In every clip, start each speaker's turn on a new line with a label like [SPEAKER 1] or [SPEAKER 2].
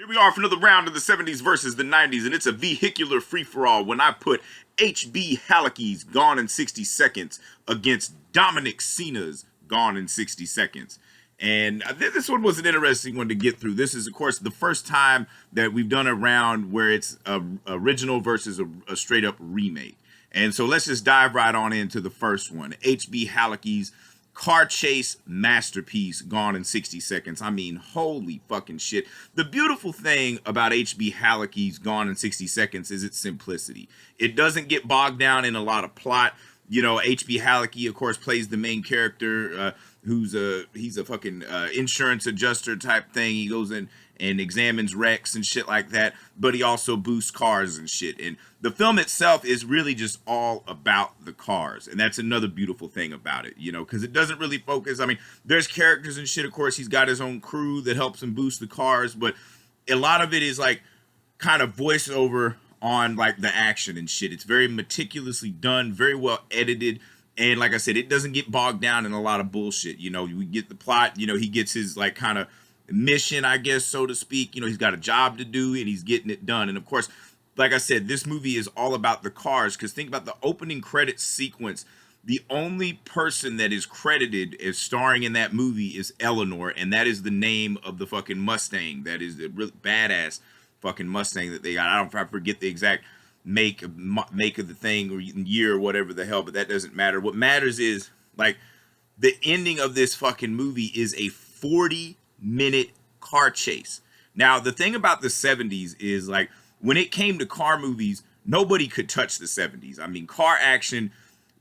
[SPEAKER 1] Here we are for another round of the 70s versus the 90s, and it's a vehicular free-for-all when I put HB Halicki's Gone in 60 Seconds against Dominic Sena's Gone in 60 Seconds. And this one was an interesting one to get through. This is, of course, the first time that we've done a round where it's a original versus a straight-up remake. And so let's just dive right on into the first one. HB Halicki's car chase masterpiece, Gone in 60 Seconds. I mean, holy fucking shit. The beautiful thing about HB Halicki's Gone in 60 Seconds is its simplicity. It doesn't get bogged down in a lot of plot. You know, HB Halicki, of course, plays the main character, he's a fucking insurance adjuster type thing. He goes in and examines wrecks and shit like that, but he also boosts cars and shit. And the film itself is really just all about the cars, and that's another beautiful thing about it, you know, because it doesn't really focus. I mean, there's characters and shit. Of course, he's got his own crew that helps him boost the cars, but a lot of it is like kind of voiceover on like the action and shit. It's very meticulously done, very well edited. And like I said, it doesn't get bogged down in a lot of bullshit. You know, we get the plot, you know, he gets his like kind of mission, I guess, so to speak. You know, he's got a job to do and he's getting it done. And of course, like I said, this movie is all about the cars, because think about the opening credits sequence. The only person that is credited as starring in that movie is Eleanor, and that is the name of the fucking Mustang. That is the really badass fucking Mustang that they got. I forget the exact make of the thing or year or whatever the hell, but that doesn't matter. What matters is like the ending of this fucking movie is a 40-minute car chase. Now, the thing about the 70s is like when it came to car movies, nobody could touch the 70s. I mean, car action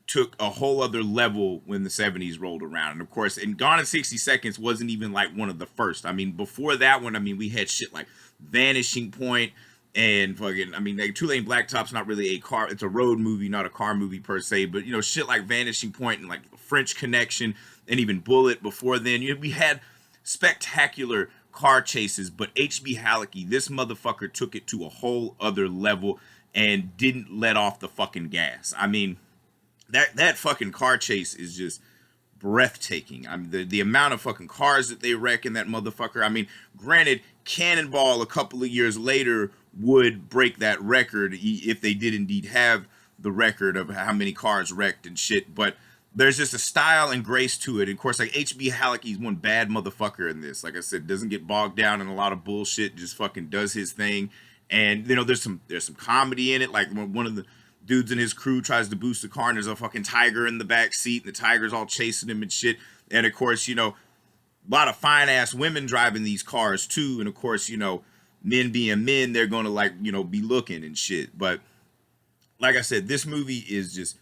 [SPEAKER 1] took a whole other level when the 70s rolled around. And of course, and Gone in 60 Seconds wasn't even like one of the first. I mean, before that one, I mean, we had shit like Vanishing Point and fucking, I mean, like Two Lane Blacktop's not really a car, it's a road movie, not a car movie per se, but you know, shit like Vanishing Point and like French Connection and even Bullet before then. You know, we had spectacular car chases, but HB Halicki, this motherfucker took it to a whole other level and didn't let off the fucking gas. I mean, that fucking car chase is just breathtaking. I mean, the amount of fucking cars that they wreck in that motherfucker. I mean, granted, Cannonball a couple of years later would break that record if they did indeed have the record of how many cars wrecked and shit, but there's just a style and grace to it. And of course, like HB Halicki's one bad motherfucker in this. Like I said, doesn't get bogged down in a lot of bullshit, just fucking does his thing. And you know, there's some comedy in it. Like when one of the dudes in his crew tries to boost the car and there's a fucking tiger in the back seat and the tiger's all chasing him and shit. And of course, you know, a lot of fine ass women driving these cars too. And of course, you know, men being men, they're gonna like, you know, be looking and shit. But like I said, this movie is just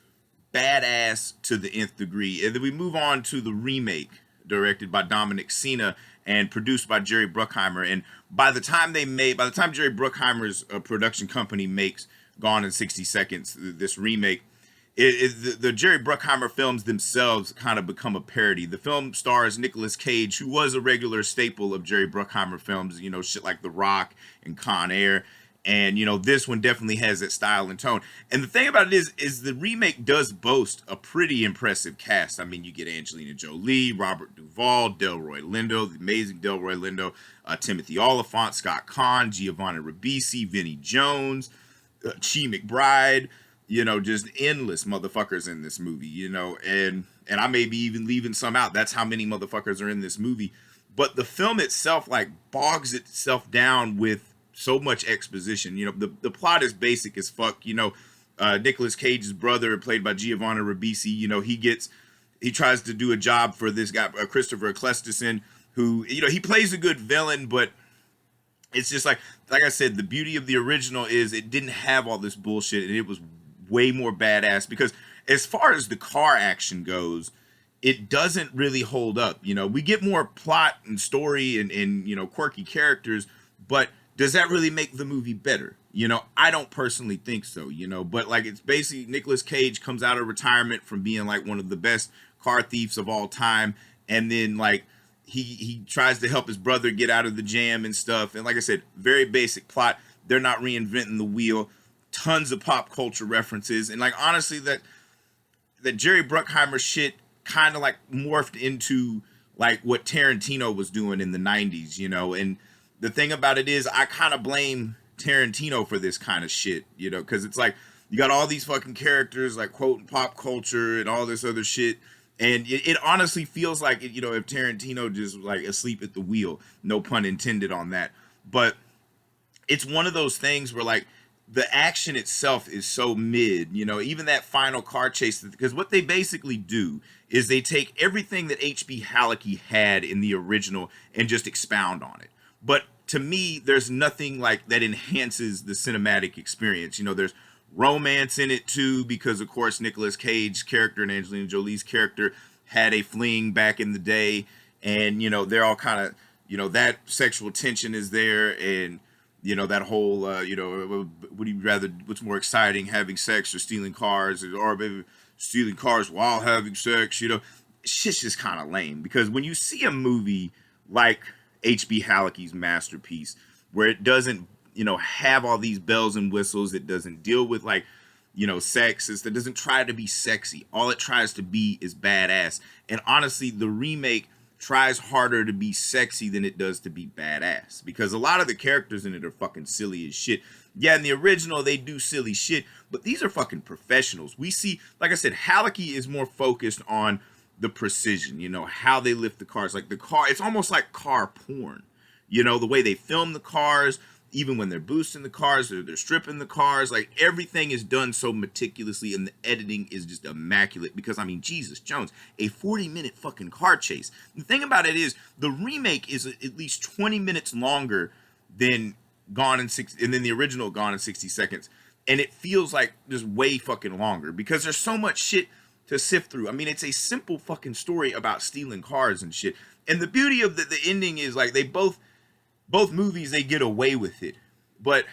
[SPEAKER 1] badass to the nth degree. And then we move on to the remake, directed by Dominic Sena and produced by Jerry Bruckheimer. And by the time Jerry Bruckheimer's production company makes Gone in 60 Seconds, this remake, the Jerry Bruckheimer films themselves kind of become a parody. The film stars Nicolas Cage, who was a regular staple of Jerry Bruckheimer films, you know, shit like The Rock and Con Air. And, you know, this one definitely has that style and tone. And the thing about it is the remake does boast a pretty impressive cast. I mean, you get Angelina Jolie, Robert Duvall, Delroy Lindo, the amazing Delroy Lindo, Timothy Oliphant, Scott Conn, Giovanni Ribisi, Vinnie Jones, Chi McBride, you know, just endless motherfuckers in this movie, you know, and I may be even leaving some out. That's how many motherfuckers are in this movie. But the film itself, like, bogs itself down with so much exposition. You know, the plot is basic as fuck. You know, Nicolas Cage's brother, played by Giovanni Ribisi, you know, he tries to do a job for this guy, Christopher Eccleston, who, you know, he plays a good villain, but it's just like I said, the beauty of the original is it didn't have all this bullshit, and it was way more badass, because as far as the car action goes, it doesn't really hold up. You know, we get more plot and story and you know, quirky characters, but does that really make the movie better? You know, I don't personally think so, you know, but like it's basically Nicolas Cage comes out of retirement from being like one of the best car thieves of all time, and then like he tries to help his brother get out of the jam and stuff. And like I said, very basic plot. They're not reinventing the wheel. Tons of pop culture references. And like honestly, that Jerry Bruckheimer shit kind of like morphed into like what Tarantino was doing in the 90s, you know. And the thing about it is I kind of blame Tarantino for this kind of shit, you know, because it's like you got all these fucking characters like quoting pop culture and all this other shit. And it honestly feels like, you know, if Tarantino just like asleep at the wheel, no pun intended on that. But it's one of those things where like the action itself is so mid, you know, even that final car chase, because what they basically do is they take everything that H.B. Halicki had in the original and just expound on it. But to me, there's nothing like that enhances the cinematic experience. You know, there's romance in it too, because of course Nicolas Cage's character and Angelina Jolie's character had a fling back in the day, and you know they're all kind of, you know, that sexual tension is there, and you know that whole you know, would you rather, what's more exciting, having sex or stealing cars, or maybe stealing cars while having sex, you know, shit's just kind of lame. Because when you see a movie like H.B. Halicki's masterpiece, where it doesn't, you know, have all these bells and whistles, it doesn't deal with like, you know, sex, it doesn't try to be sexy, all it tries to be is badass. And honestly, the remake tries harder to be sexy than it does to be badass, because a lot of the characters in it are fucking silly as shit. Yeah, in the original they do silly shit, but these are fucking professionals. We see, like I said, Halicki is more focused on the precision, you know, how they lift the cars. Like the car, it's almost like car porn, you know, the way they film the cars, even when they're boosting the cars, they're stripping the cars, like everything is done so meticulously, and the editing is just immaculate. Because I mean, Jesus Jones, a 40-minute fucking car chase. The thing about it is the remake is at least 20 minutes longer than and then the original Gone in 60 Seconds, and it feels like just way fucking longer because there's so much shit to sift through. I mean, it's a simple fucking story about stealing cars and shit. And the beauty of the ending is like they both movies, they get away with it. But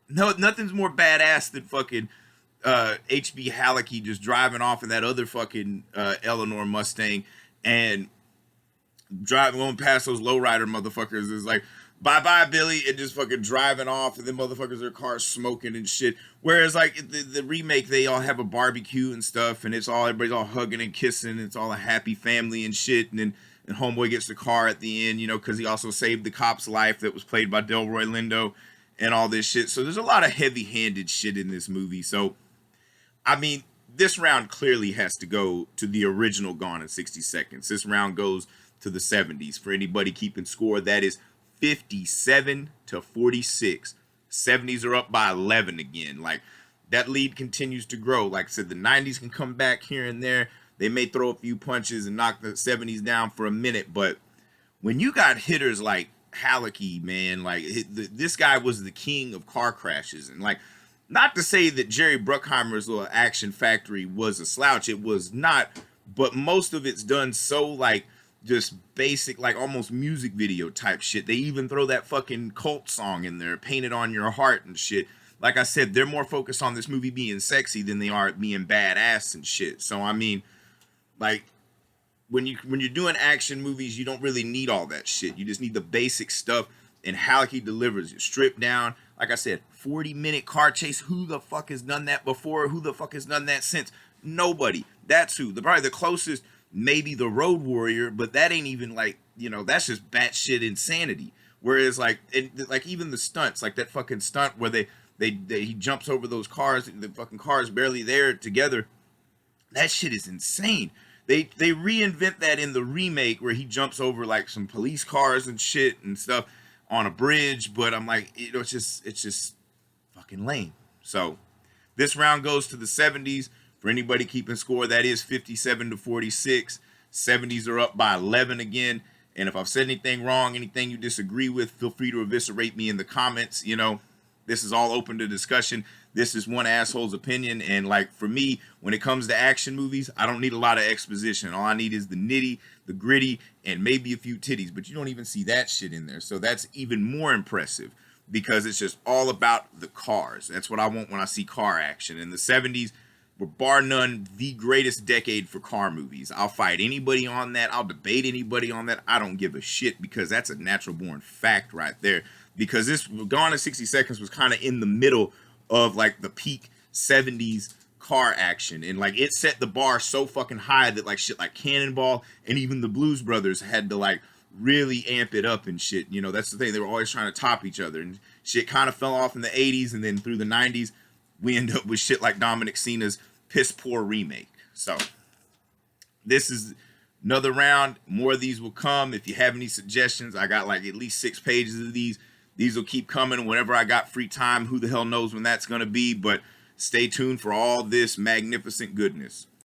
[SPEAKER 1] no, nothing's more badass than fucking H.B. Halicki just driving off in that other fucking Eleanor Mustang and going past those lowrider motherfuckers is like, bye-bye, Billy, and just fucking driving off, and then motherfuckers, their cars smoking and shit. Whereas, like, the remake, they all have a barbecue and stuff, and it's all, everybody's all hugging and kissing, and it's all a happy family and shit, and then Homeboy gets the car at the end, you know, because he also saved the cop's life that was played by Delroy Lindo and all this shit. So there's a lot of heavy-handed shit in this movie. So, I mean, this round clearly has to go to the original Gone in 60 Seconds. This round goes to the 70s. For anybody keeping score, that is 57 to 46. 70s are up by 11 again. Like, that lead continues to grow. Like I said, the 90s can come back here and there. They may throw a few punches and knock the 70s down for a minute, but when you got hitters like Halicki, man, like this guy was the king of car crashes. And like, not to say that Jerry Bruckheimer's little action factory was a slouch, it was not, but most of it's done so like just basic, like almost music video type shit. They even throw that fucking cult song in there, Painted on Your Heart and shit. Like I said, they're more focused on this movie being sexy than they are being badass and shit. So I mean, like, when you're doing action movies, you don't really need all that shit. You just need the basic stuff, and Halicki delivers it. Stripped down, like I said, 40-minute car chase. Who the fuck has done that before? Who the fuck has done that since? Nobody. That's who. Probably the closest, maybe the Road Warrior, but that ain't even like, you know, that's just batshit insanity. Whereas like even the stunts, like that fucking stunt where he jumps over those cars, the fucking cars barely there together. That shit is insane. They reinvent that in the remake where he jumps over like some police cars and shit and stuff on a bridge, but I'm like, you know, it's just fucking lame. So this round goes to the 70s. For anybody keeping score, that is 57 to 46. 70s are up by 11 again. And if I've said anything wrong, anything you disagree with, feel free to eviscerate me in the comments. You know, this is all open to discussion. This is one asshole's opinion, and like for me, when it comes to action movies, I don't need a lot of exposition. All I need is the nitty, the gritty, and maybe a few titties, but you don't even see that shit in there. So that's even more impressive because it's just all about the cars. That's what I want when I see car action. In the 70s were bar none the greatest decade for car movies. I'll fight anybody on that. I'll debate anybody on that. I don't give a shit because that's a natural born fact right there. Because this Gone in 60 Seconds was kind of in the middle of like the peak 70s car action, and like it set the bar so fucking high that like shit like Cannonball and even the Blues Brothers had to like really amp it up and shit. You know, that's the thing. They were always trying to top each other, and shit kind of fell off in the 80s, and then through the 90s, we end up with shit like Dominic Sena's piss poor remake. So this is another round. More of these will come. If you have any suggestions, I got like at least 6 pages of these. These will keep coming whenever I got free time. Who the hell knows when that's going to be, but stay tuned for all this magnificent goodness.